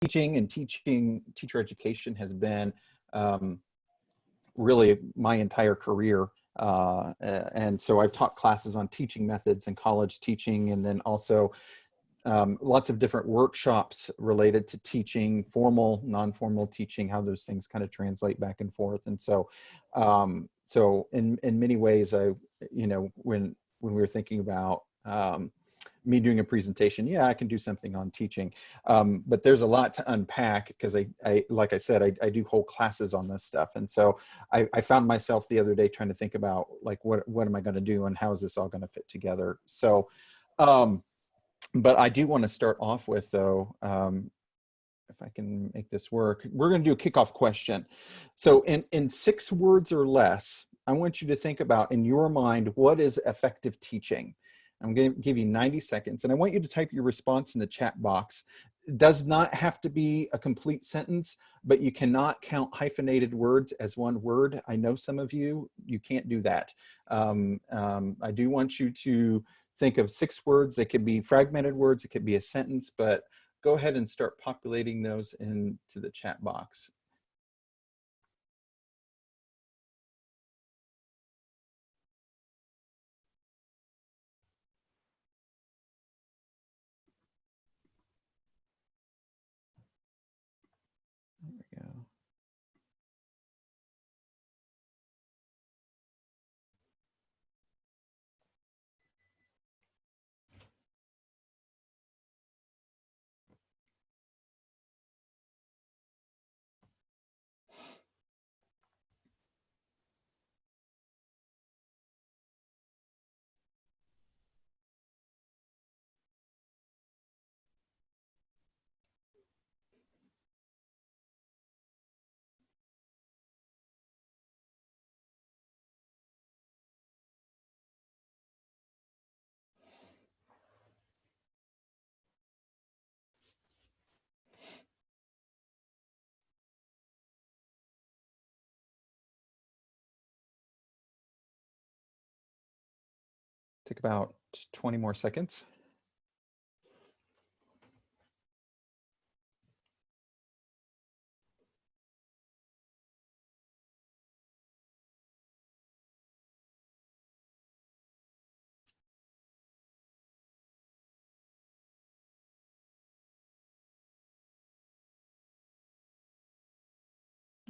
teaching and teacher education has been really my entire career. And so I've taught classes on teaching methods in college teaching, and then also lots of different workshops related to teaching, formal, non-formal teaching, how those things kind of translate back and forth. And so, so in many ways, when we were thinking about me doing a presentation, yeah, I can do something on teaching, but there's a lot to unpack because like I said, I do whole classes on this stuff. And so I found myself the other day trying to think about like, what am I going to do and how is this all going to fit together? So, but I do want to start off with, though, if I can make this work, we're going to do a kickoff question. So in 6 words or less, I want you to think about in your mind, what is effective teaching? I'm going to give you 90 seconds, and I want you to type your response in the chat box. It does not have to be a complete sentence, but you cannot count hyphenated words as one word. I know some of you can't do that. I do want you to think of 6 words. They could be fragmented words, it could be a sentence, but go ahead and start populating those into the chat box. There we go. Take about 20 more seconds.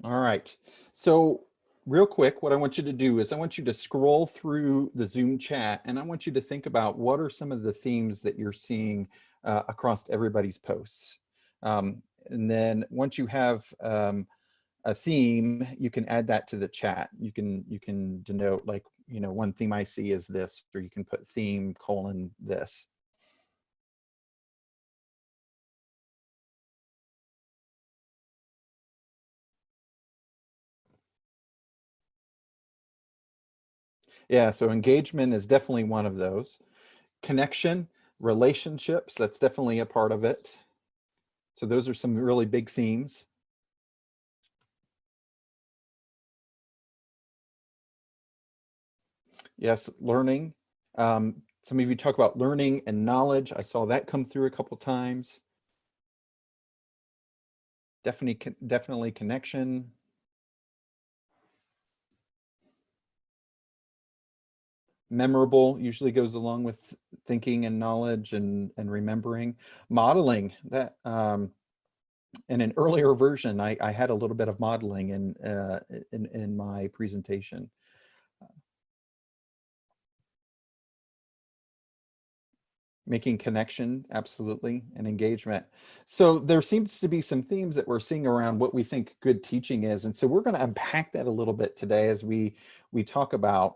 All right, so real quick, what I want you to do is I want you to scroll through the Zoom chat, and I want you to think about what are some of the themes that you're seeing across everybody's posts. And then once you have a theme, you can add that to the chat. You can denote, like, one theme I see is this, or you can put theme : this. Yeah, so engagement is definitely one of those. Connection, relationships, that's definitely a part of it. So those are some really big themes. Yes, learning. Some of you talk about learning and knowledge. I saw that come through a couple times. Definitely connection. Memorable usually goes along with thinking and knowledge and remembering. Modeling, that in an earlier version, I had a little bit of modeling in my presentation. Making connection, absolutely, and engagement. So there seems to be some themes that we're seeing around what we think good teaching is, and so we're going to unpack that a little bit today as we talk about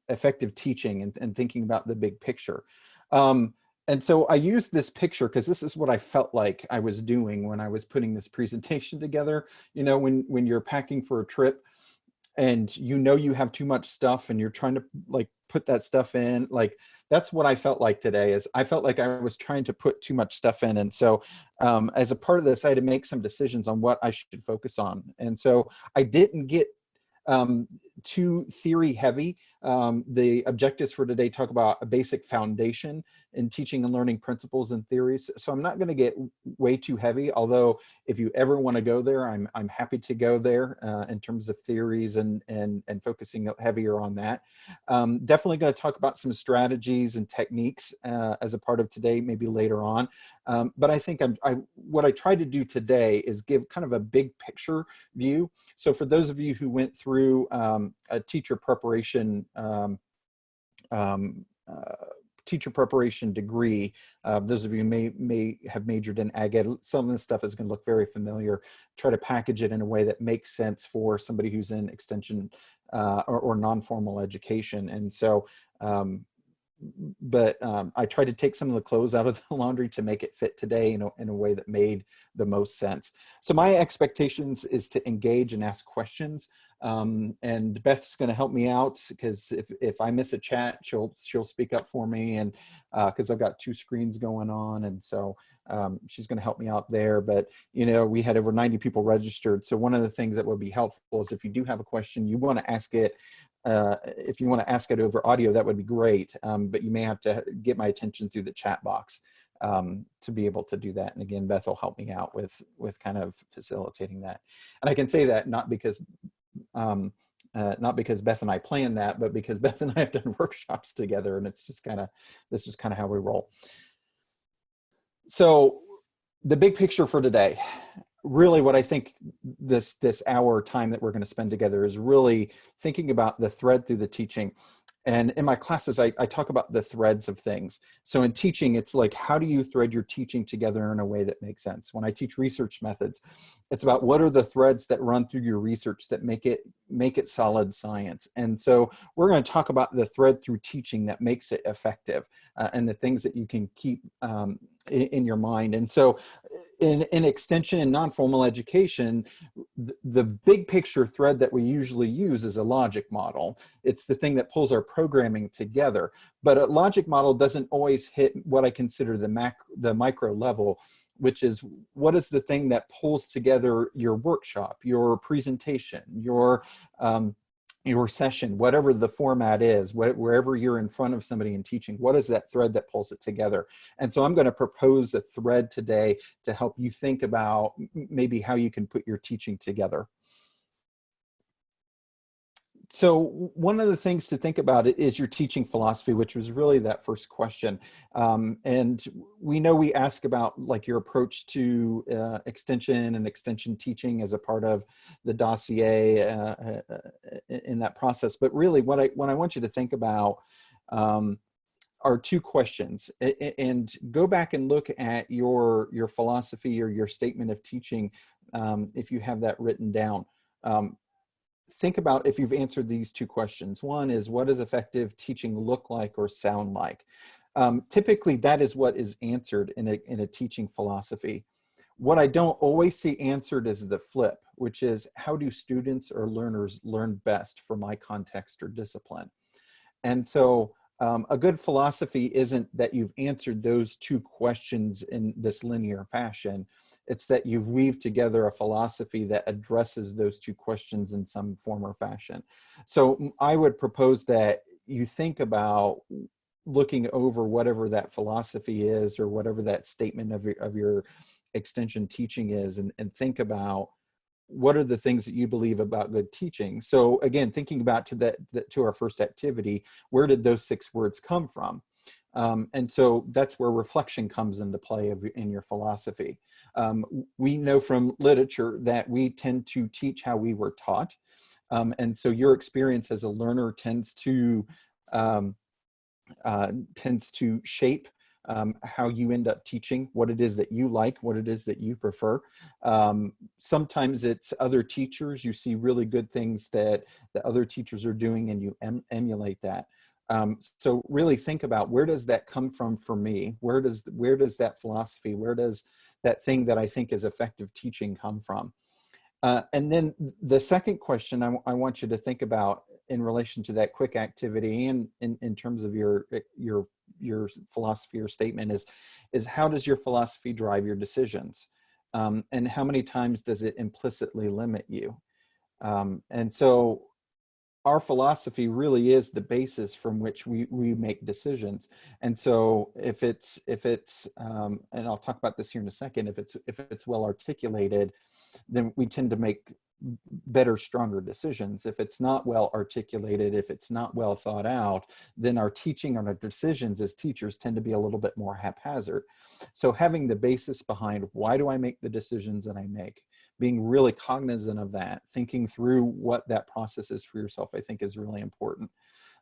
effective teaching and thinking about the big picture. And so I used this picture because this is what I felt like I was doing when I was putting this presentation together. When you're packing for a trip and you have too much stuff and you're trying to like put that stuff in, like that's what I felt like today. Is I felt like I was trying to put too much stuff in. And so as a part of this, I had to make some decisions on what I should focus on. And so I didn't get too theory heavy. The objectives for today talk about a basic foundation in teaching and learning principles and theories. So I'm not going to get way too heavy, although if you ever want to go there, I'm happy to go there in terms of theories and focusing heavier on that. Definitely going to talk about some strategies and techniques as a part of today, maybe later on. But I think what I tried to do today is give kind of a big picture view. So for those of you who went through a teacher preparation teacher preparation degree, those of you may have majored in ag ed, some of this stuff is going to look very familiar. Try to package it in a way that makes sense for somebody who's in extension or non-formal education. And so I tried to take some of the clothes out of the laundry to make it fit today in a way that made the most sense. So my expectations is to engage and ask questions. And Beth's going to help me out, because if I miss a chat, she'll speak up for me, and because I've got two screens going on, and so she's going to help me out there. But we had over 90 people registered, so one of the things that would be helpful is if you do have a question, you want to ask it. If you want to ask it over audio, that would be great, but you may have to get my attention through the chat box to be able to do that. And again, Beth will help me out with kind of facilitating that. And I can say that not because Beth and I planned that, but because Beth and I have done workshops together, and this is kind of how we roll. So the big picture for today, really what I think this hour time that we're going to spend together is really thinking about the thread through the teaching. And in my classes, I talk about the threads of things. So in teaching, it's like, how do you thread your teaching together in a way that makes sense? When I teach research methods, it's about what are the threads that run through your research that make it solid science. And so we're going to talk about the thread through teaching that makes it effective, and the things that you can keep in your mind. And so in extension and non-formal education, the big picture thread that we usually use is a logic model. It's the thing that pulls our programming together. But a logic model doesn't always hit what I consider the micro level, which is what is the thing that pulls together your workshop, your presentation, your session, whatever the format is, wherever you're in front of somebody and teaching, what is that thread that pulls it together? And so I'm going to propose a thread today to help you think about maybe how you can put your teaching together. So one of the things to think about is your teaching philosophy, which was really that first question. And we know we ask about like your approach to extension and extension teaching as a part of the dossier in that process. But really what I want you to think about are two questions, and go back and look at your philosophy or your statement of teaching if you have that written down. Think about if you've answered these two questions. One is, what does effective teaching look like or sound like? Typically, that is what is answered in a teaching philosophy. What I don't always see answered is the flip, which is, how do students or learners learn best for my context or discipline? And so a good philosophy isn't that you've answered those two questions in this linear fashion. It's that you've weaved together a philosophy that addresses those two questions in some form or fashion. So I would propose that you think about looking over whatever that philosophy is, or whatever that statement of your extension teaching is, and think about what are the things that you believe about good teaching. So again, thinking about to our first activity, where did those 6 words come from? And so that's where reflection comes into play in your philosophy. We know from literature that we tend to teach how we were taught. And so your experience as a learner tends to shape how you end up teaching, what it is that you like, what it is that you prefer. Sometimes it's other teachers. You see really good things that the other teachers are doing, and you emulate that. So really think about, where does that come from for me? Where does that philosophy, where does that thing that I think is effective teaching come from? And then the second question I want you to think about in relation to that quick activity, and in terms of your philosophy or statement, is how does your philosophy drive your decisions? And how many times does it implicitly limit you? And so our philosophy really is the basis from which we make decisions. And so if it's and I'll talk about this here in a second, if it's well articulated, then we tend to make better, stronger decisions. If it's not well articulated, if it's not well thought out, then our teaching and our decisions as teachers tend to be a little bit more haphazard. So having the basis behind why do I make the decisions that I make, being really cognizant of that, thinking through what that process is for yourself, I think is really important.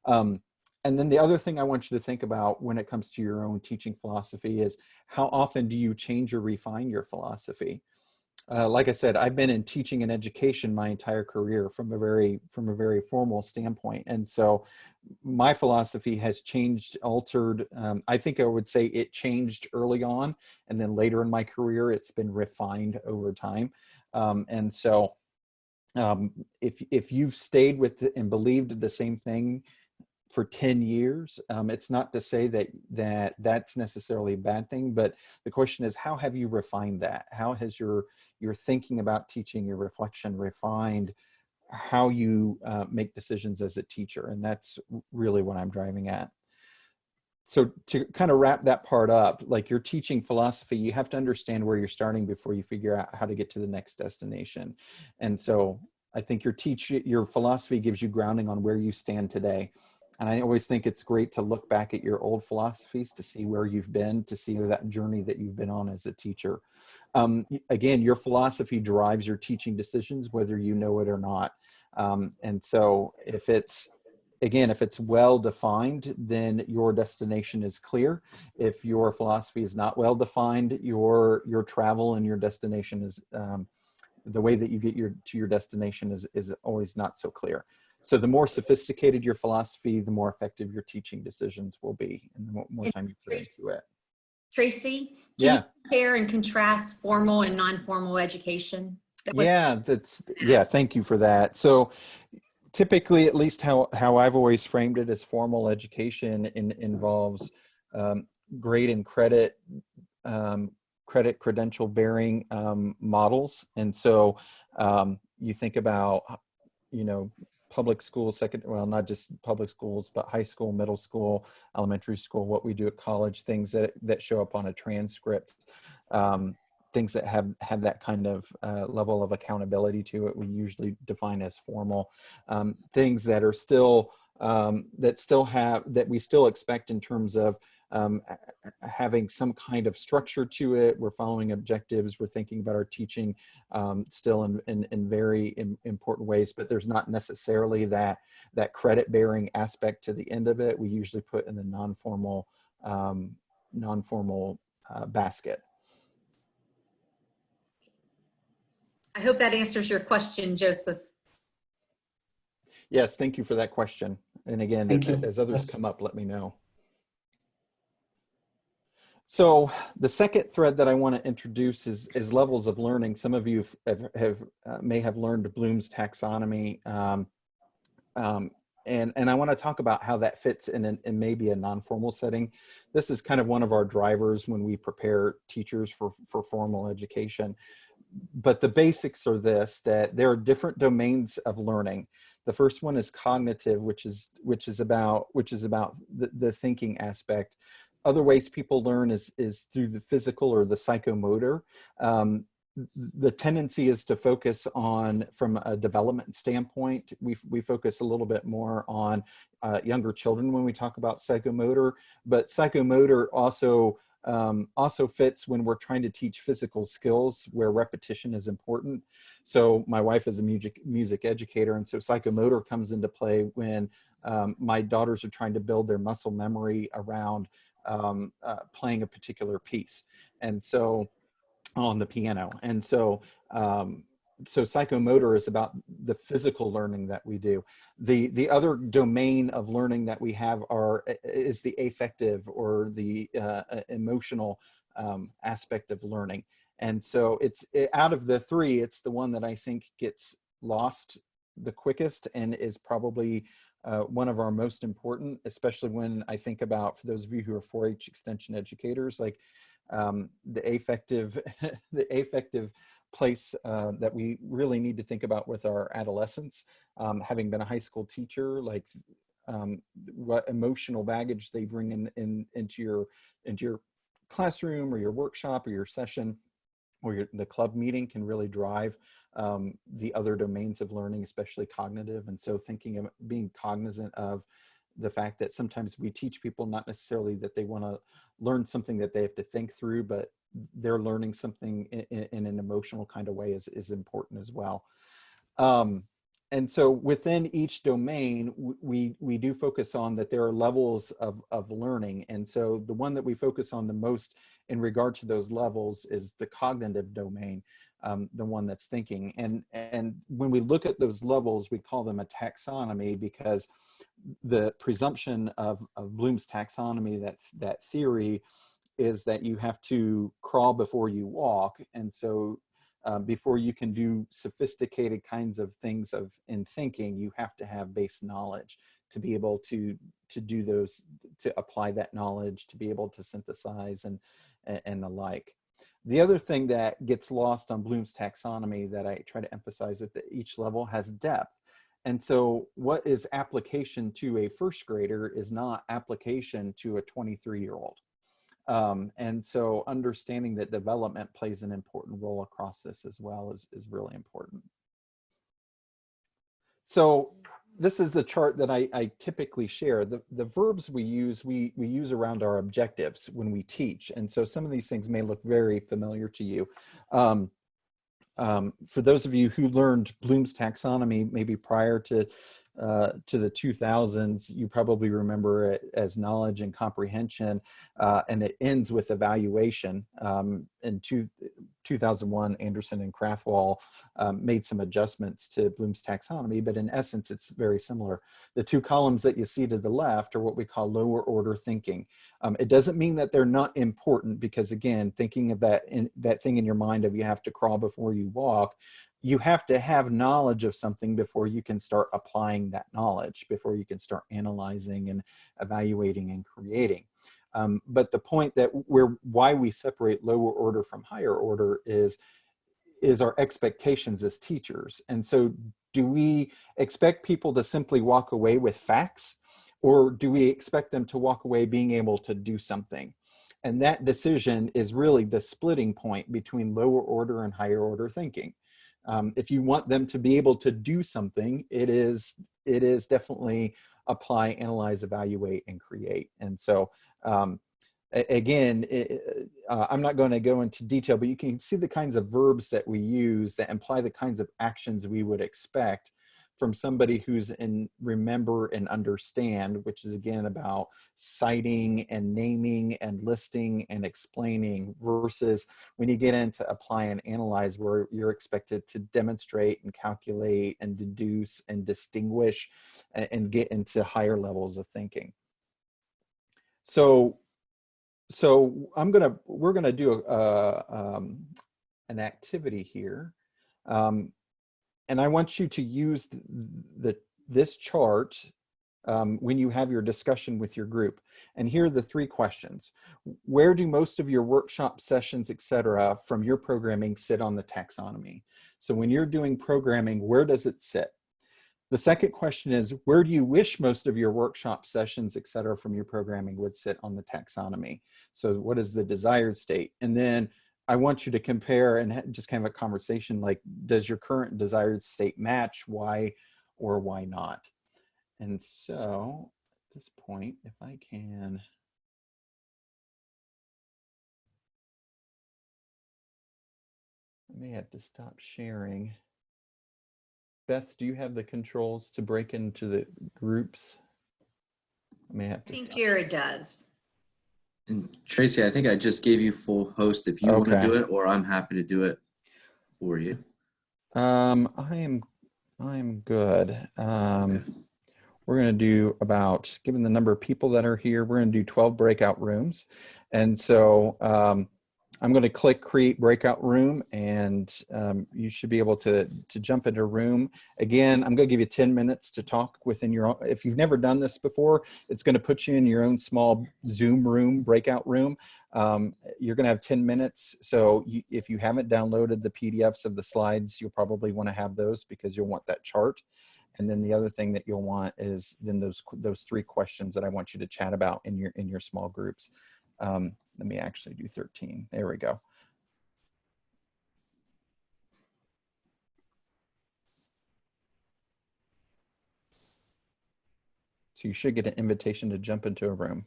And then the other thing I want you to think about when it comes to your own teaching philosophy is how often do you change or refine your philosophy? Like I said, I've been in teaching and education my entire career from a very formal standpoint. And so my philosophy has changed, altered. I think I would say it changed early on, and then later in my career, it's been refined over time. And so if you've stayed with and believed the same thing for 10 years, it's not to say that that's necessarily a bad thing, but the question is, how have you refined that? How has your thinking about teaching, your reflection refined how you make decisions as a teacher? And that's really what I'm driving at. So to kind of wrap that part up, like your teaching philosophy, you have to understand where you're starting before you figure out how to get to the next destination. And so I think your philosophy gives you grounding on where you stand today. And I always think it's great to look back at your old philosophies to see where you've been, to see that journey that you've been on as a teacher. Again, your philosophy drives your teaching decisions, whether you know it or not. And so if it's well defined, then your destination is clear. If your philosophy is not well defined, your travel and your destination is the way that you get to your destination is always not so clear. So the more sophisticated your philosophy, the more effective your teaching decisions will be, and the more time you put into it. Tracy, yeah, can you compare and contrast formal and non-formal education? Yeah, thank you for that. So typically, at least how I've always framed it, as formal education involves grade and credit, credential bearing models. And so you think about, public schools, not just public schools, but high school, middle school, elementary school, what we do at college, things that show up on a transcript, things that have that kind of level of accountability to it, we usually define as formal. Things that are still, that we still expect in terms of having some kind of structure to it. We're following objectives. We're thinking about our teaching still in very important ways, but there's not necessarily that credit bearing aspect to the end of it. We usually put in the non-formal basket. I hope that answers your question, Joseph. Yes, thank you for that question. And again, as others come up, let me know. So the second thread that I want to introduce is levels of learning. Some of you may have learned Bloom's taxonomy, and I want to talk about how that fits in maybe a non-formal setting. This is kind of one of our drivers when we prepare teachers for formal education. But the basics are that there are different domains of learning. The first one is cognitive, which is about the thinking aspect. Other ways people learn is through the physical or the psychomotor. The tendency is to focus on, from a development standpoint, we focus a little bit more on younger children when we talk about psychomotor, but psychomotor also fits when we're trying to teach physical skills where repetition is important. So my wife is a music educator, and so psychomotor comes into play when my daughters are trying to build their muscle memory around playing a particular piece, and so on the piano. And so so psychomotor is about the physical learning that we do. The other domain of learning that we have is the affective or the emotional aspect of learning. And so out of the three, it's the one that I think gets lost the quickest and is probably one of our most important, especially when I think about, for those of you who are 4-H extension educators, like the affective place that we really need to think about with our adolescents. Having been a high school teacher, like what emotional baggage they bring into your classroom or your workshop or your session or the club meeting can really drive the other domains of learning, especially cognitive. And so thinking of being cognizant of the fact that sometimes we teach people not necessarily that they want to learn something that they have to think through, but they're learning something in an emotional kind of way is important as well. And so within each domain, we do focus on that there are levels of learning. And so the one that we focus on the most in regard to those levels is the cognitive domain, the one that's thinking. And when we look at those levels, we call them a taxonomy, because the presumption of Bloom's taxonomy, that theory, is that you have to crawl before you walk. And so before you can do sophisticated kinds of things in thinking, you have to have base knowledge to be able to do those, to apply that knowledge, to be able to synthesize and the like. The other thing that gets lost on Bloom's taxonomy that I try to emphasize is that each level has depth. And so what is application to a first grader is not application to a 23-year-old. And so understanding that development plays an important role across this as well is really important. So this is the chart that I typically share. The verbs we use around our objectives when we teach. And so some of these things may look very familiar to you. For those of you who learned Bloom's taxonomy maybe prior to the 2000s, you probably remember it as knowledge and comprehension, and it ends with evaluation. In 2001, Anderson and Krathwohl made some adjustments to Bloom's taxonomy, but in essence, it's very similar. The two columns that you see to the left are what we call lower order thinking. It doesn't mean that they're not important, because again, thinking of that thing in your mind of you have to crawl before you walk, you have to have knowledge of something before you can start applying that knowledge, before you can start analyzing and evaluating and creating. But the point that why we separate lower order from higher order is our expectations as teachers. And so do we expect people to simply walk away with facts, or do we expect them to walk away being able to do something? And that decision is really the splitting point between lower order and higher order thinking. If you want them to be able to do something, it is definitely apply, analyze, evaluate, and create. And so again, I'm not going to go into detail, but you can see the kinds of verbs that we use that imply the kinds of actions we would expect from somebody who's in remember and understand, which is again about citing and naming and listing and explaining, versus when you get into apply and analyze, where you're expected to demonstrate and calculate and deduce and distinguish and get into higher levels of thinking. So we're gonna do an activity here. And I want you to use this chart when you have your discussion with your group. And here are the three questions. Where do most of your workshop sessions, etc., from your programming sit on the taxonomy? So when you're doing programming, where does it sit? The second question is, where do you wish most of your workshop sessions, etc., from your programming would sit on the taxonomy? So what is the desired state? And then I want you to compare and just kind of a conversation like, does your current desired state match? Why or why not? And so at this point, if I can, I may have to stop sharing. Beth, do you have the controls to break into the groups? I may have to. I think Jared does. And Tracy, I think I just gave you full host if you want to do it, or I'm happy to do it for you. I am good. Okay. We're going to do about, given the number of people that are here, we're going to do 12 breakout rooms. And so I'm going to click create breakout room, and you should be able to jump into a room. Again, I'm going to give you 10 minutes to talk within your own. If you've never done this before, it's going to put you in your own small Zoom room, breakout room. You're going to have 10 minutes. So if you haven't downloaded the PDFs of the slides, you'll probably want to have those because you'll want that chart. And then the other thing that you'll want is then those 3 questions that I want you to chat about in your small groups. Let me actually do 13. There we go. So you should get an invitation to jump into a room.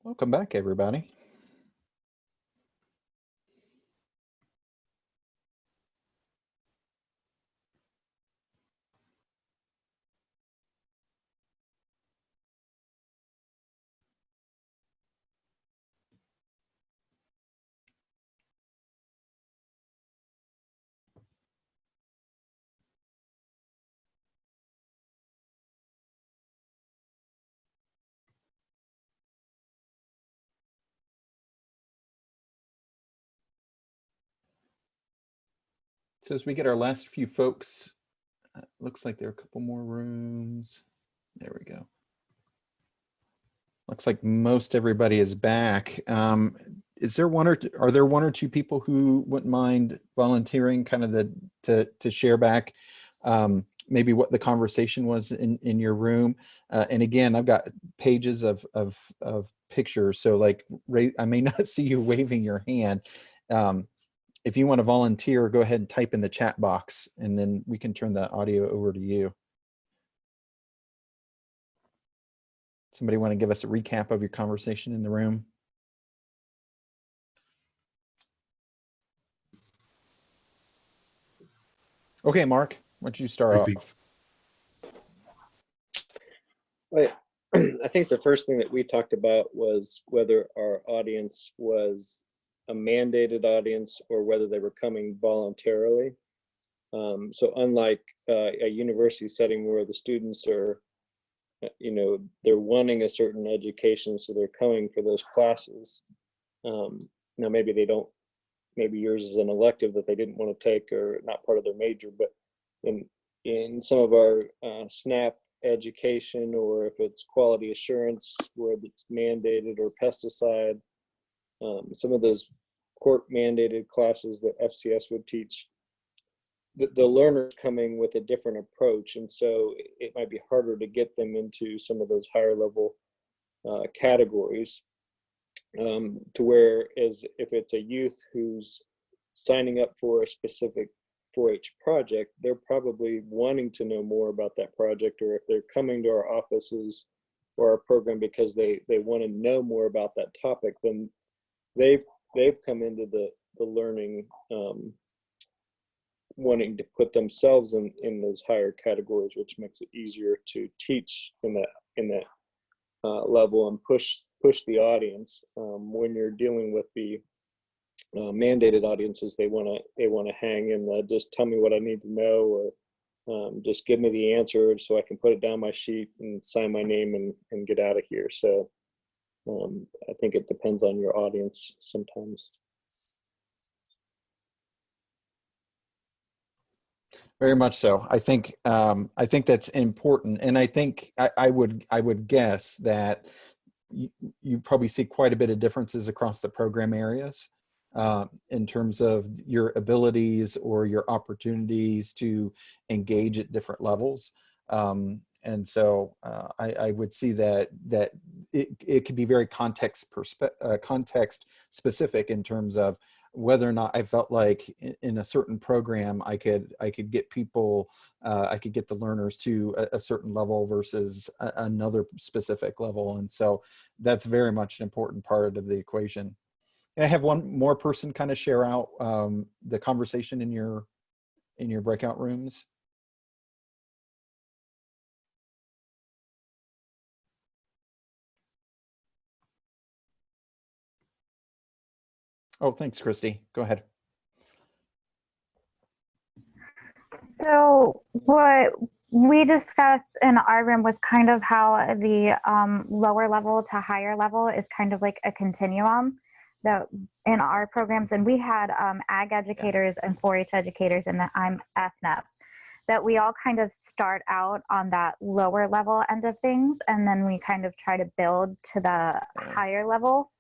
Welcome back, everybody. So as we get our last few folks, looks like there are a couple more rooms. There we go. Looks like most everybody is back. Is there are there 1 or 2 people who wouldn't mind volunteering kind of to share back maybe what the conversation was in your room? And again, I've got pages of pictures. So like, I may not see you waving your hand. If you want to volunteer, go ahead and type in the chat box, and then we can turn the audio over to you. Somebody want to give us a recap of your conversation in the room? Okay, Mark, why don't you start off? I think the first thing that we talked about was whether our audience was a mandated audience or whether they were coming voluntarily. So unlike a university setting where the students are, they're wanting a certain education, so they're coming for those classes. Now maybe they don't, maybe yours is an elective that they didn't want to take or not part of their major, but in some of our SNAP education, or if it's quality assurance where it's mandated, or pesticide, some of those court mandated classes that FCS would teach, the learner's coming with a different approach, and so it might be harder to get them into some of those higher level categories, to where as if it's a youth who's signing up for a specific 4-H project, they're probably wanting to know more about that project, or if they're coming to our offices or our program because they want to know more about that topic, then they've come into the learning wanting to put themselves in those higher categories, which makes it easier to teach in that level and push the audience. When you're dealing with the mandated audiences, they want to hang in the just tell me what I need to know, or just give me the answer so I can put it down my sheet and sign my name and get out of here. So I think it depends on your audience sometimes. Very much so. I think that's important, and I think I would guess that you probably see quite a bit of differences across the program areas in terms of your abilities or your opportunities to engage at different levels. And so I would see that it could be very context specific in terms of whether or not I felt like in a certain program I could get people, I could get the learners to a certain level versus another specific level. And so that's very much an important part of the equation. And I have one more person kind of share out the conversation in your breakout rooms. Oh, thanks, Christy. Go ahead. So what we discussed in our room was kind of how the lower level to higher level is kind of like a continuum that in our programs, and we had ag educators and 4-H educators, and I'm FNEP, that we all kind of start out on that lower level end of things, and then we kind of try to build to the higher level.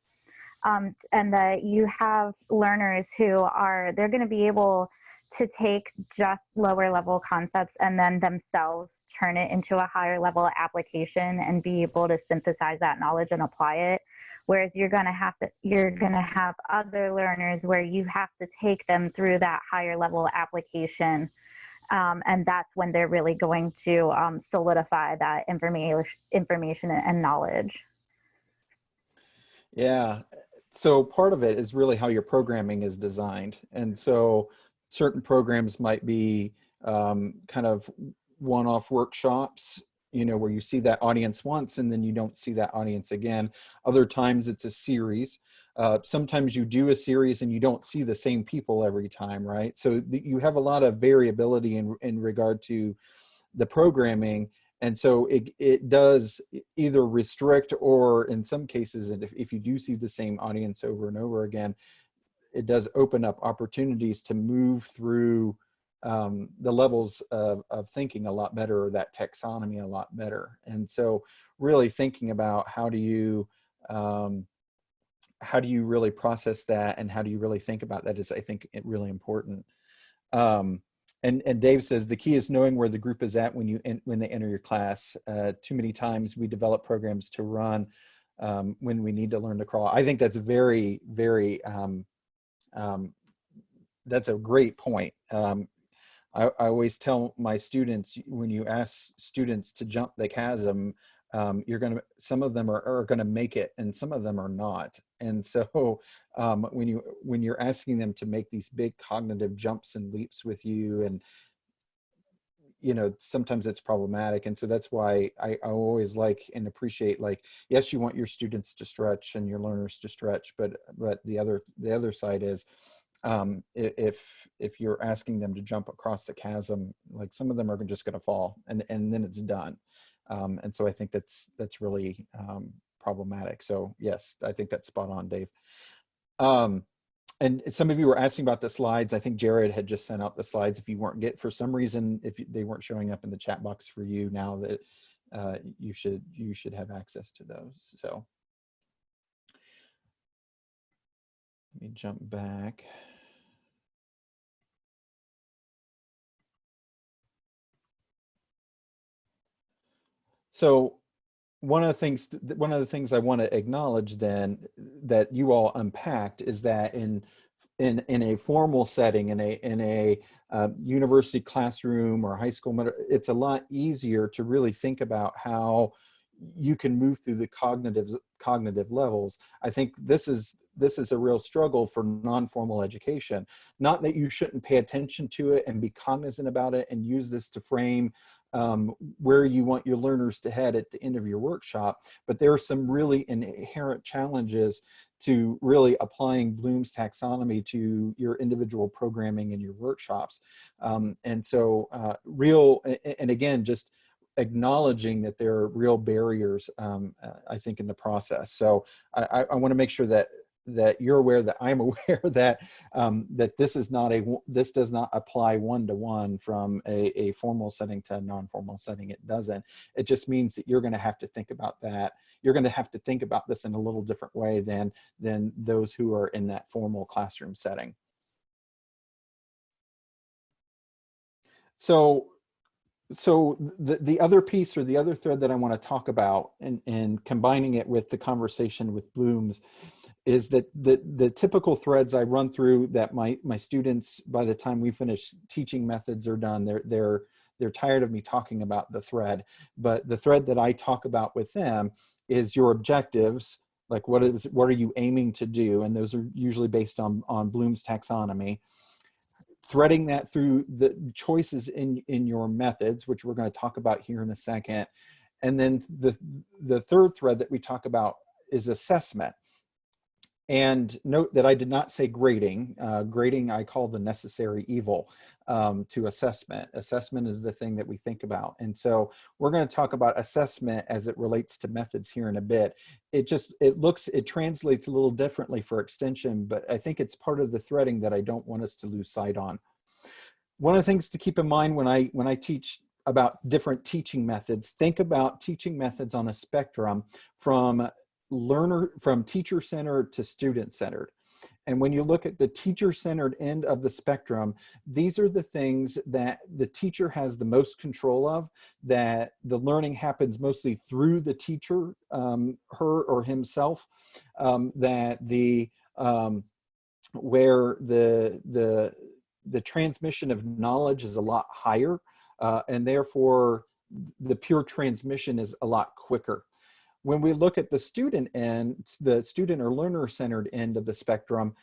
And that you have learners who are, they're going to be able to take just lower level concepts and then themselves turn it into a higher level application and be able to synthesize that knowledge and apply it. Whereas you're going to have other learners where you have to take them through that higher level application. And that's when they're really going to solidify that information and knowledge. Yeah. So part of it is really how your programming is designed. And so certain programs might be kind of one-off workshops, you know, where you see that audience once and then you don't see that audience again. Other times it's a series. Sometimes you do a series and you don't see the same people every time, right? So you have a lot of variability in regard to the programming. And so it does either restrict, or in some cases, and if you do see the same audience over and over again, it does open up opportunities to move through the levels of thinking a lot better, or that taxonomy a lot better. And so really thinking about how do you really process that, and how do you really think about that is, I think, really important. And Dave says the key is knowing where the group is at when they enter your class. Too many times we develop programs to run when we need to learn to crawl. I think that's very, very that's a great point. I always tell my students, when you ask students to jump the chasm, some of them are gonna make it, and some of them are not. And so when you're asking them to make these big cognitive jumps and leaps with you, and you know, sometimes it's problematic. And so that's why I always like and appreciate, like, yes, you want your students to stretch and your learners to stretch, but the other side is, if you're asking them to jump across the chasm, like some of them are just going to fall, and then it's done. And so I think that's really problematic. So yes, I think that's spot on, Dave. And some of you were asking about the slides. I think Jared had just sent out the slides. If you weren't for some reason, they weren't showing up in the chat box for you, now that you should have access to those. So let me jump back. So one of the things I want to acknowledge then that you all unpacked is that in a formal setting, in a university classroom or high school, it's a lot easier to really think about how you can move through the cognitive levels. I think this is a real struggle for non-formal education. Not that you shouldn't pay attention to it and be cognizant about it and use this to frame where you want your learners to head at the end of your workshop, but there are some really inherent challenges to really applying Bloom's taxonomy to your individual programming and your workshops. And so and again, just acknowledging that there are real barriers, I think, in the process. So I want to make sure that that you're aware, that I'm aware that that this is not this does not apply one-to-one from a formal setting to a non-formal setting. It doesn't. It just means that you're going to have to think about that. You're going to have to think about this in a little different way than those who are in that formal classroom setting. So the other piece, or the other thread that I want to talk about, and combining it with the conversation with Bloom's, is that the typical threads I run through that my students, by the time we finish teaching methods are done, they're tired of me talking about the thread. But the thread that I talk about with them is your objectives, like what are you aiming to do, and those are usually based on Bloom's taxonomy. Threading that through the choices in your methods, which we're going to talk about here in a second. And then the third thread that we talk about is assessment. And note that I did not say grading. Grading I call the necessary evil to assessment. Assessment is the thing that we think about. And so we're going to talk about assessment as it relates to methods here in a bit. It translates a little differently for extension, but I think it's part of the threading that I don't want us to lose sight on. One of the things to keep in mind when I teach about different teaching methods, think about teaching methods on a spectrum from teacher-centered to student-centered. And when you look at the teacher-centered end of the spectrum, these are the things that the teacher has the most control of, that the learning happens mostly through the teacher, her or himself, that where the transmission of knowledge is a lot higher, and therefore the pure transmission is a lot quicker. When we look at the student end, the student or learner-centered end of the spectrum,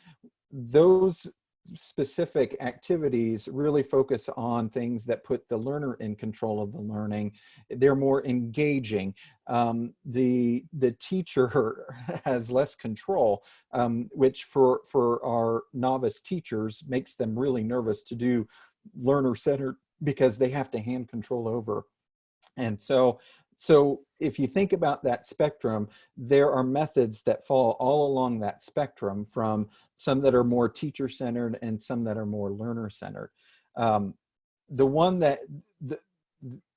those specific activities really focus on things that put the learner in control of the learning. They're more engaging. The teacher has less control, which for our novice teachers makes them really nervous to do learner-centered, because they have to hand control over. And so if you think about that spectrum, there are methods that fall all along that spectrum, from some that are more teacher-centered and some that are more learner-centered.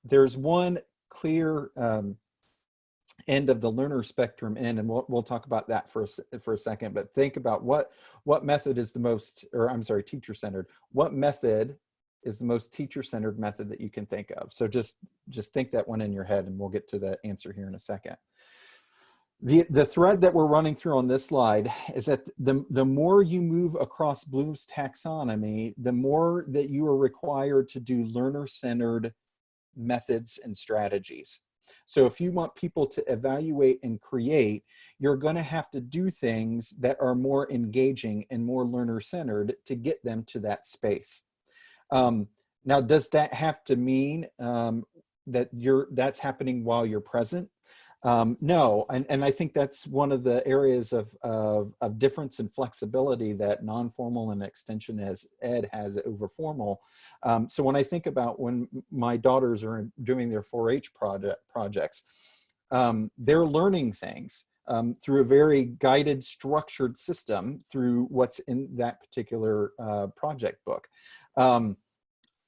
There's one clear end of the learner spectrum end, and we'll talk about that for a second. But think about what method is the most, or I'm sorry, teacher-centered. What method is the most teacher-centered method that you can think of? So just think that one in your head, and we'll get to the answer here in a second. The thread that we're running through on this slide is that the more you move across Bloom's taxonomy, the more that you are required to do learner-centered methods and strategies. So if you want people to evaluate and create, you're going to have to do things that are more engaging and more learner-centered to get them to that space. Now, does that have to mean that that's happening while you're present? No, and I think that's one of the areas of difference and flexibility that non-formal and extension ed has over formal. So when I think about when my daughters are doing their 4-H projects, they're learning things through a very guided, structured system through what's in that particular project book.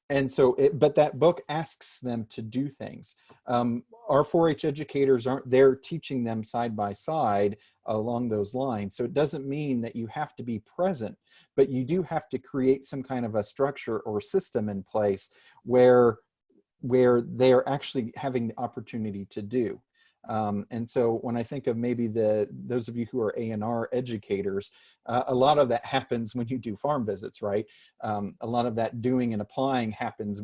And so, but that book asks them to do things. Our 4-H educators aren't there teaching them side by side along those lines. So it doesn't mean that you have to be present, but you do have to create some kind of a structure or system in place where they're actually having the opportunity to do. And so when I think of maybe those of you who are A&R educators, a lot of that happens when you do farm visits, right? A lot of that doing and applying happens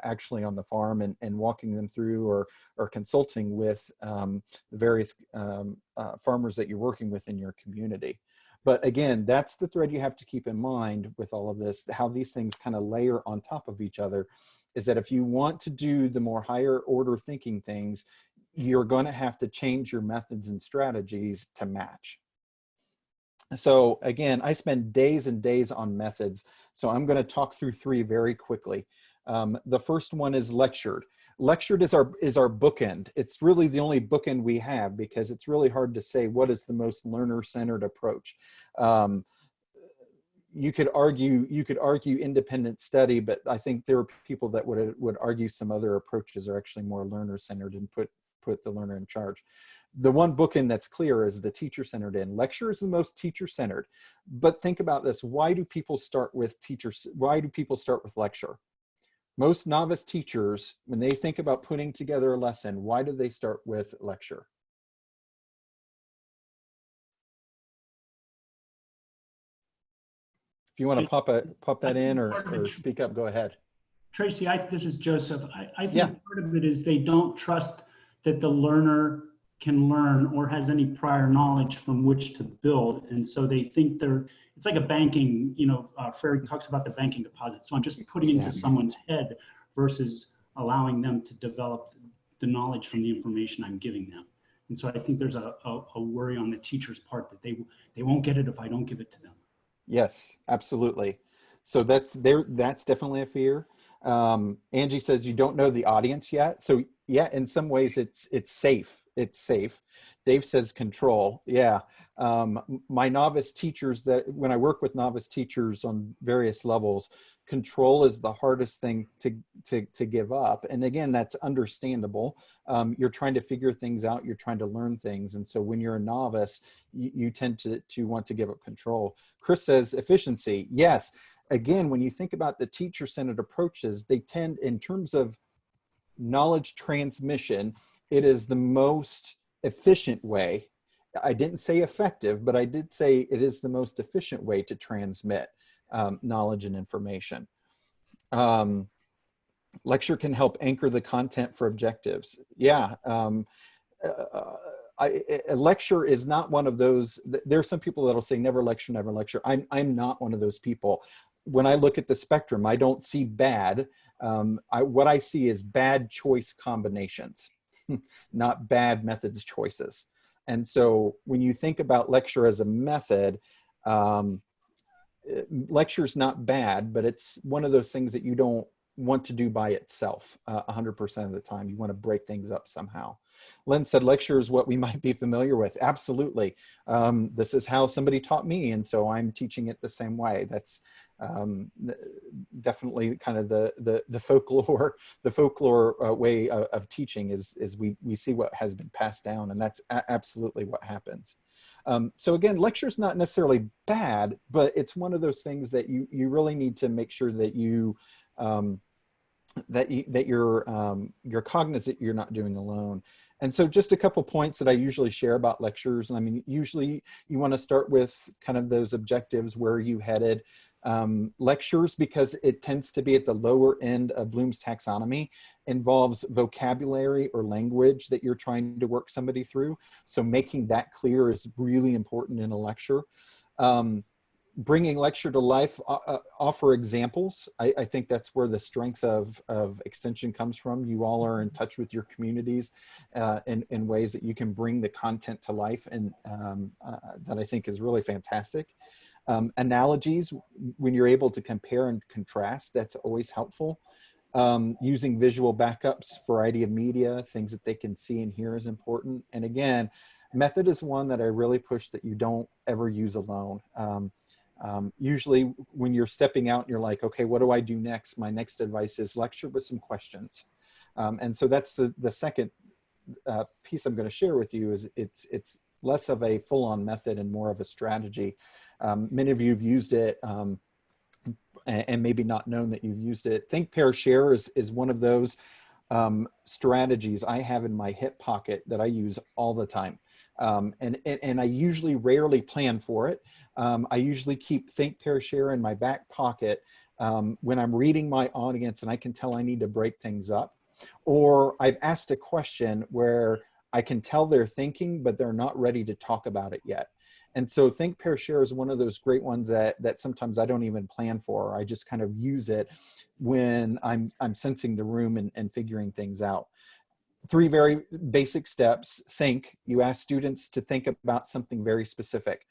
actually on the farm, and walking them through or consulting with the various farmers that you're working with in your community. But again, that's the thread you have to keep in mind with all of this, how these things kind of layer on top of each other, is that if you want to do the more higher order thinking things, you're going to have to change your methods and strategies to match. So again, I spend days and days on methods. So I'm going to talk through 3 very quickly. The first one is lectured. Lectured is our bookend. It's really the only bookend we have because it's really hard to say what is the most learner-centered approach. You could argue independent study, but I think there are people that would argue some other approaches are actually more learner-centered and put the learner in charge. The one bookend that's clear is the teacher-centered end. Lecture is the most teacher-centered. But think about this. Why do people start with lecture? Most novice teachers, when they think about putting together a lesson, why do they start with lecture? If you want to pop that in or speak up, go ahead. Tracy, this is Joseph. I think Yeah. part of it is they don't trust that the learner can learn or has any prior knowledge from which to build. And so they think it's like a banking, Freire talks about the banking deposit. So I'm just putting into someone's head versus allowing them to develop the knowledge from the information I'm giving them. And so I think there's a worry on the teacher's part that they won't get it if I don't give it to them. Yes, absolutely. So that's definitely a fear. Angie says you don't know the audience yet. So yeah, in some ways it's safe. It's safe. Dave says control. Yeah. My novice teachers, that when I work with novice teachers on various levels, control is the hardest thing to give up. And again, that's understandable. You're trying to figure things out. You're trying to learn things. And so when you're a novice, you tend to want to give up control. Chris says efficiency. Yes. Again, when you think about the teacher-centered approaches, they tend, in terms of knowledge transmission, it is the most efficient way. I didn't say effective, but I did say it is the most efficient way to transmit knowledge and information. Lecture can help anchor the content for objectives. Yeah. A lecture is not one of those. There are some people that'll say never lecture, never lecture. I'm not one of those people. When I look at the spectrum, I don't see bad. What I see is bad choice combinations, not bad methods choices. And so when you think about lecture as a method, lecture is not bad, but it's one of those things that you don't want to do by itself 100% of the time. You want to break things up somehow. Lynn said lecture is what we might be familiar with. Absolutely. This is how somebody taught me, and so I'm teaching it the same way. That's definitely kind of the folklore way of teaching is we see what has been passed down, and that's absolutely what happens. So again, lecture is not necessarily bad, but it's one of those things that you really need to make sure that you're cognizant you're not doing alone. And so just a couple points that I usually share about lectures. I mean, usually you want to start with kind of those objectives, where are you headed? Lectures, because it tends to be at the lower end of Bloom's taxonomy, involves vocabulary or language that you're trying to work somebody through. So making that clear is really important in a lecture. Bringing lecture to life, offer examples. I think that's where the strength of extension comes from. You all are in touch with your communities in ways that you can bring the content to life, and that I think is really fantastic. Analogies, when you're able to compare and contrast, that's always helpful. Using visual backups, variety of media, things that they can see and hear is important. And again, method is one that I really push that you don't ever use alone. Usually when you're stepping out and you're like, okay, what do I do next? My next advice is lecture with some questions. And so that's the second piece I'm going to share with you is it's less of a full-on method and more of a strategy. Many of you have used it and maybe not known that you've used it. Think, Pair, Share is one of those strategies I have in my hip pocket that I use all the time. And I usually rarely plan for it. I usually keep Think, Pair, Share in my back pocket when I'm reading my audience and I can tell I need to break things up. Or I've asked a question where I can tell they're thinking, but they're not ready to talk about it yet. And so Think, Pair, Share is one of those great ones that sometimes I don't even plan for. I just kind of use it when I'm sensing the room and figuring things out. three very basic steps. Think. You ask students to think about something very specific.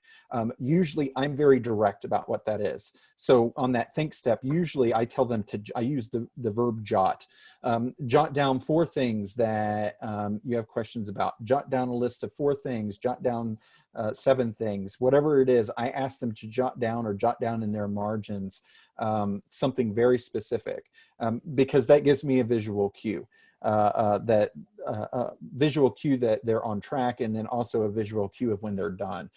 Usually I'm very direct about what that is. So on that think step, usually I tell them to, I use the verb jot. Jot down 4 things that you have questions about. Jot down a list of 4 things, jot down 7 things, whatever it is. I ask them to jot down or jot down in their margins something very specific because that gives me a visual cue. Visual cue that they're on track, and then also a visual cue of when they're done,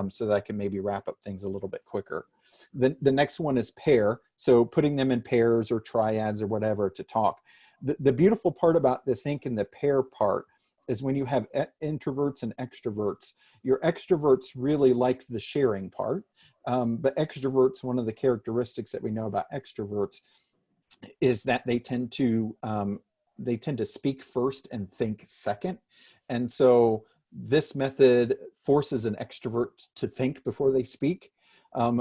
so that I can maybe wrap up things a little bit quicker. The next one is pair, so putting them in pairs or triads or whatever to talk. The beautiful part about the think and the pair part is when you have introverts and extroverts, your extroverts really like the sharing part, but extroverts, one of the characteristics that we know about extroverts is that they tend to speak first and think second. And so this method forces an extrovert to think before they speak,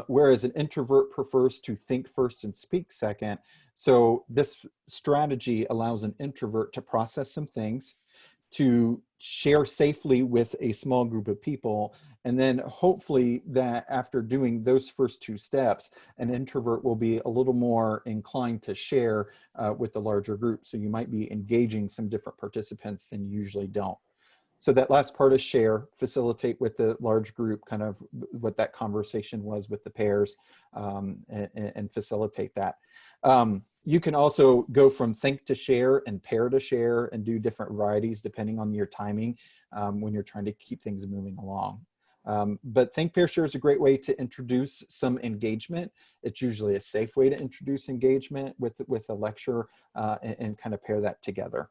whereas an introvert prefers to think first and speak second. So this strategy allows an introvert to process some things, to share safely with a small group of people, and then hopefully that after doing those first 2 steps, an introvert will be a little more inclined to share with the larger group. So you might be engaging some different participants than you usually don't. So that last part is share, facilitate with the large group, kind of what that conversation was with the pairs, and facilitate that. You can also go from think to share and pair to share and do different varieties depending on your timing when you're trying to keep things moving along. But think, pair, share is a great way to introduce some engagement. It's usually a safe way to introduce engagement with a lecture and kind of pair that together.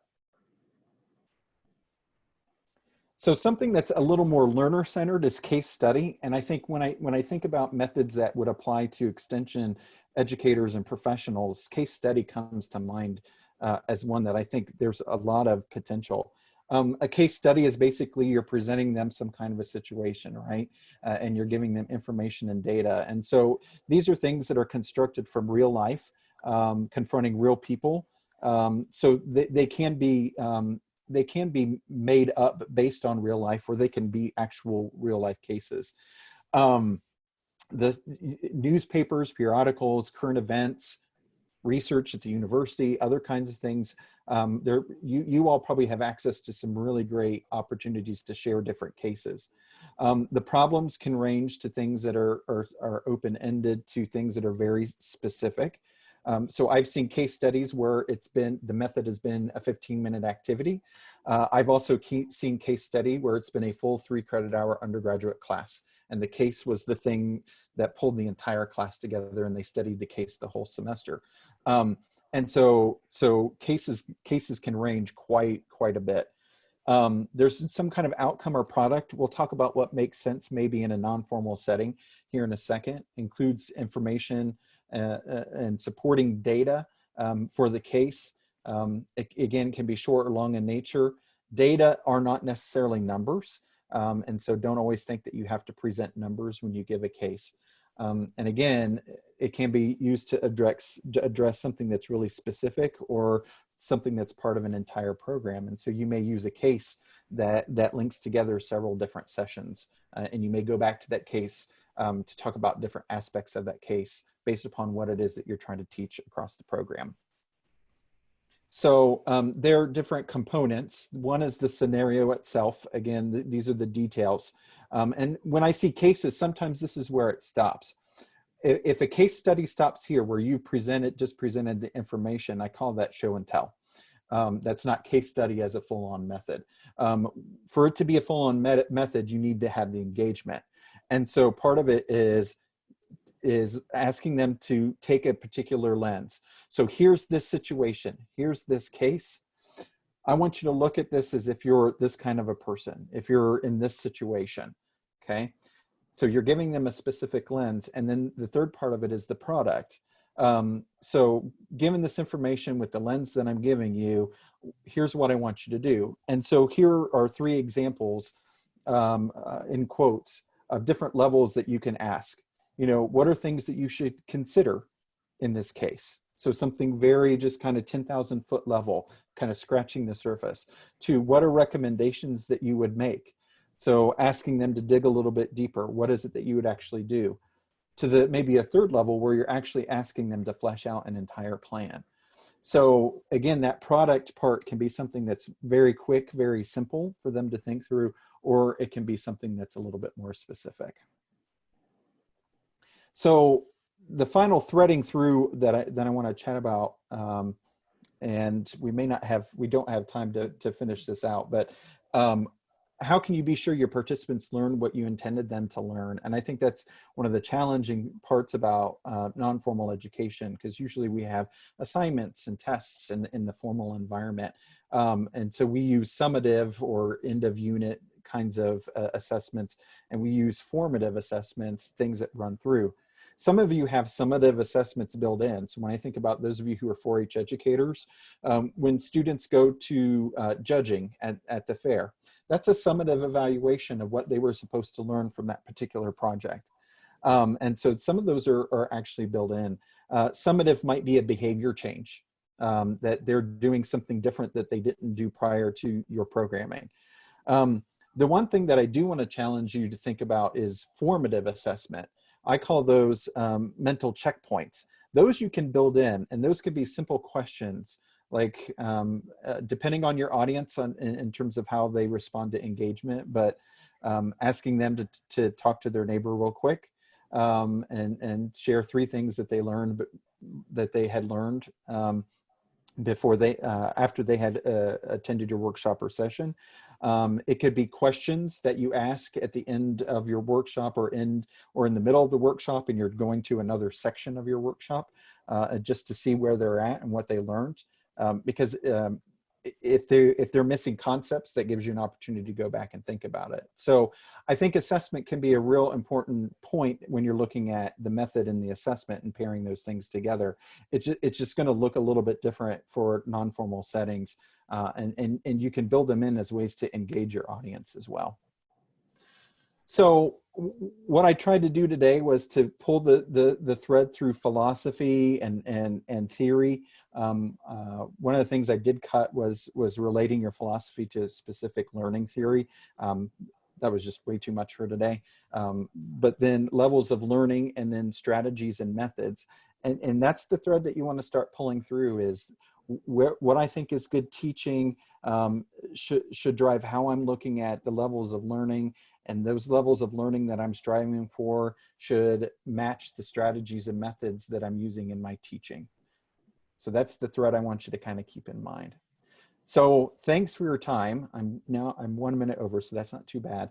So something that's a little more learner-centered is case study. And I think when I think about methods that would apply to extension educators and professionals, case study comes to mind as one that I think there's a lot of potential. A case study is basically you're presenting them some kind of a situation, right? And you're giving them information and data. And so these are things that are constructed from real life, confronting real people. So they can be made up based on real life, or they can be actual real life cases. The newspapers, periodicals, current events, research at the university, other kinds of things. You all probably have access to some really great opportunities to share different cases. The problems can range to things that are open-ended to things that are very specific. So I've seen case studies where the method has been a 15-minute activity. I've also seen case study where it's been a full 3 credit hour undergraduate class. And the case was the thing that pulled the entire class together, and they studied the case the whole semester. And so cases can range quite a bit. There's some kind of outcome or product. We'll talk about what makes sense maybe in a non-formal setting here in a second. Includes information and supporting data for the case. Again, can be short or long in nature. Data are not necessarily numbers, and so don't always think that you have to present numbers when you give a case. And again, it can be used to address something that's really specific or something that's part of an entire program. And so you may use a case that links together several different sessions, and you may go back to that case to talk about different aspects of that case based upon what it is that you're trying to teach across the program. So there are different components. One is the scenario itself. Again, these are the details. And when I see cases, sometimes this is where it stops. If a case study stops here where you just presented the information, I call that show and tell. That's not case study as a full-on method. For it to be a full-on method, you need to have the engagement. And so part of it is asking them to take a particular lens. So here's this situation, here's this case. I want you to look at this as if you're this kind of a person, if you're in this situation, okay? So you're giving them a specific lens. And then the third part of it is the product. So given this information with the lens that I'm giving you, here's what I want you to do. And so here are 3 examples in quotes of different levels that you can ask. You know, what are things that you should consider in this case? So something very just kind of 10,000 foot level, kind of scratching the surface, to what are recommendations that you would make? So asking them to dig a little bit deeper. What is it that you would actually do? To the maybe a third level where you're actually asking them to flesh out an entire plan. So again, that product part can be something that's very quick, very simple for them to think through, or it can be something that's a little bit more specific. So the final threading through that I want to chat about, and we don't have time to finish this out, but how can you be sure your participants learn what you intended them to learn? And I think that's one of the challenging parts about non-formal education, because usually we have assignments and tests in the formal environment. And so we use summative or end of unit kinds of assessments, and we use formative assessments, things that run through. Some of you have summative assessments built in. So when I think about those of you who are 4-H educators, when students go to judging at the fair, that's a summative evaluation of what they were supposed to learn from that particular project. And so some of those are actually built in. Summative might be a behavior change, that they're doing something different that they didn't do prior to your programming. The one thing that I do want to challenge you to think about is formative assessment. I call those mental checkpoints. Those you can build in, and those could be simple questions like depending on your audience in terms of how they respond to engagement, but asking them to talk to their neighbor real quick and share 3 things that they learned, that they had learned before after they had attended your workshop or session. It could be questions that you ask at the end of your workshop or in the middle of the workshop, and you're going to another section of your workshop just to see where they're at and what they learned. Because if they're missing concepts, that gives you an opportunity to go back and think about it. So I think assessment can be a real important point when you're looking at the method and the assessment and pairing those things together. It's just going to look a little bit different for non-formal settings, and you can build them in as ways to engage your audience as well. So what I tried to do today was to pull the thread through philosophy and theory. One of the things I did cut was relating your philosophy to a specific learning theory. That was just way too much for today. But then levels of learning, and then strategies and methods. And that's the thread that you want to start pulling through, is what I think is good teaching should drive how I'm looking at the levels of learning, and those levels of learning that I'm striving for should match the strategies and methods that I'm using in my teaching. So that's the thread I want you to kind of keep in mind. So thanks for your time. I'm 1 minute over, so that's not too bad.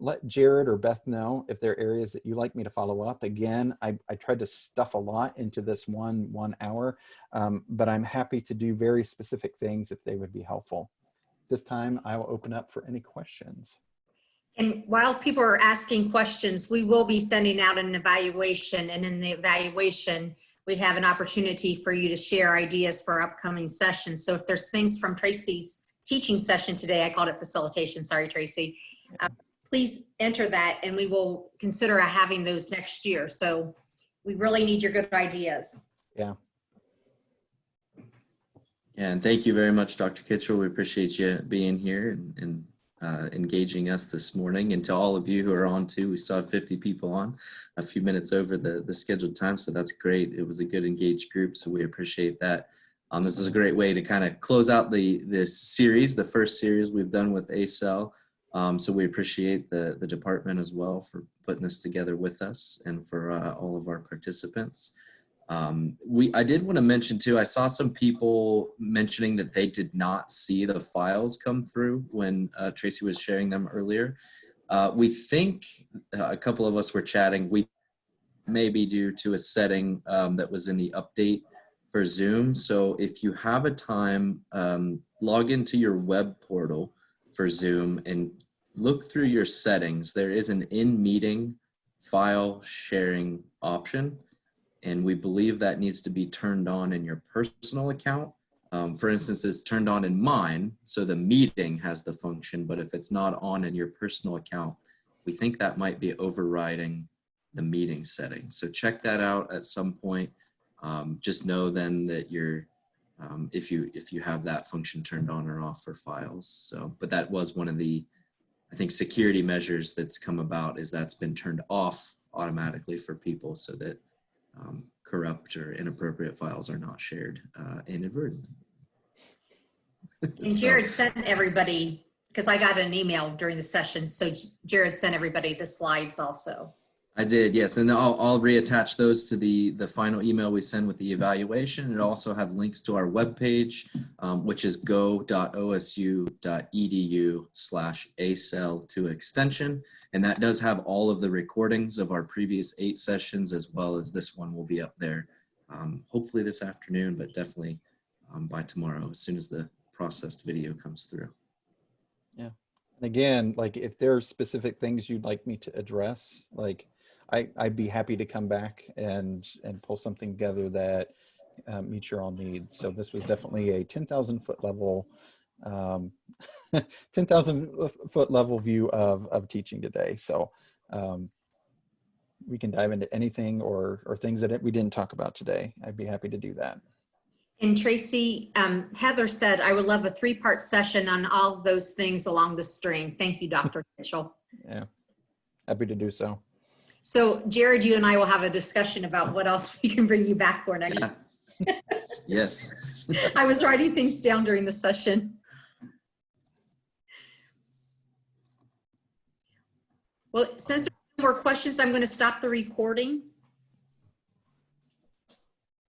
Let Jared or Beth know if there are areas that you'd like me to follow up. Again, I tried to stuff a lot into this one hour, but I'm happy to do very specific things if they would be helpful. This time I will open up for any questions. And while people are asking questions, we will be sending out an evaluation, and in the evaluation, we have an opportunity for you to share ideas for upcoming sessions. So if there's things from Tracy's teaching session today, I called it facilitation, sorry, Tracy. Please enter that, and we will consider having those next year. So we really need your good ideas. Yeah. Yeah, and thank you very much, Dr. Kitchell. We appreciate you being here and engaging us this morning. And to all of you who are on too, we still have 50 people on, a few minutes over the scheduled time, so that's great. It was a good engaged group, so we appreciate that. This is a great way to kind of close out this series, the first series we've done with ACEL. So we appreciate the department as well for putting this together with us, and for all of our participants. I did want to mention too, I saw some people mentioning that they did not see the files come through when Tracy was sharing them earlier. We think a couple of us were chatting, we may be due to a setting that was in the update for Zoom. So if you have a time, log into your web portal for Zoom and look through your settings. There is an in-meeting file sharing option, and we believe that needs to be turned on in your personal account. For instance, it's turned on in mine, so the meeting has the function, but if it's not on in your personal account, we think that might be overriding the meeting settings. So check that out at some point. just know then that you're, if you have that function turned on or off for files. So, but that was one of the, I think, security measures that's come about, is that's been turned off automatically for people so that corrupt or inappropriate files are not shared inadvertently. And Jared sent everybody, because I got an email during the session, so Jared sent everybody the slides also. I did, yes, and I'll reattach those to the final email we send with the evaluation. It also have links to our webpage, which is go.osu.edu/ACEL2extension, and that does have all of the recordings of our previous 8 sessions, as well as this one will be up there, hopefully this afternoon, but definitely by tomorrow, as soon as the processed video comes through. Yeah. And again, like if there are specific things you'd like me to address, like I'd be happy to come back and pull something together that meets your all needs. So this was definitely a 10,000 foot level, 10,000 foot level view of teaching today. So we can dive into anything or things that we didn't talk about today. I'd be happy to do that. And Tracy, Heather said, I would love a 3-part session on all those things along the string. Thank you, Dr. Mitchell. Yeah, happy to do so. So Jared, you and I will have a discussion about what else we can bring you back for next year. Yes. I was writing things down during the session. Well, since there are no more questions, I'm going to stop the recording.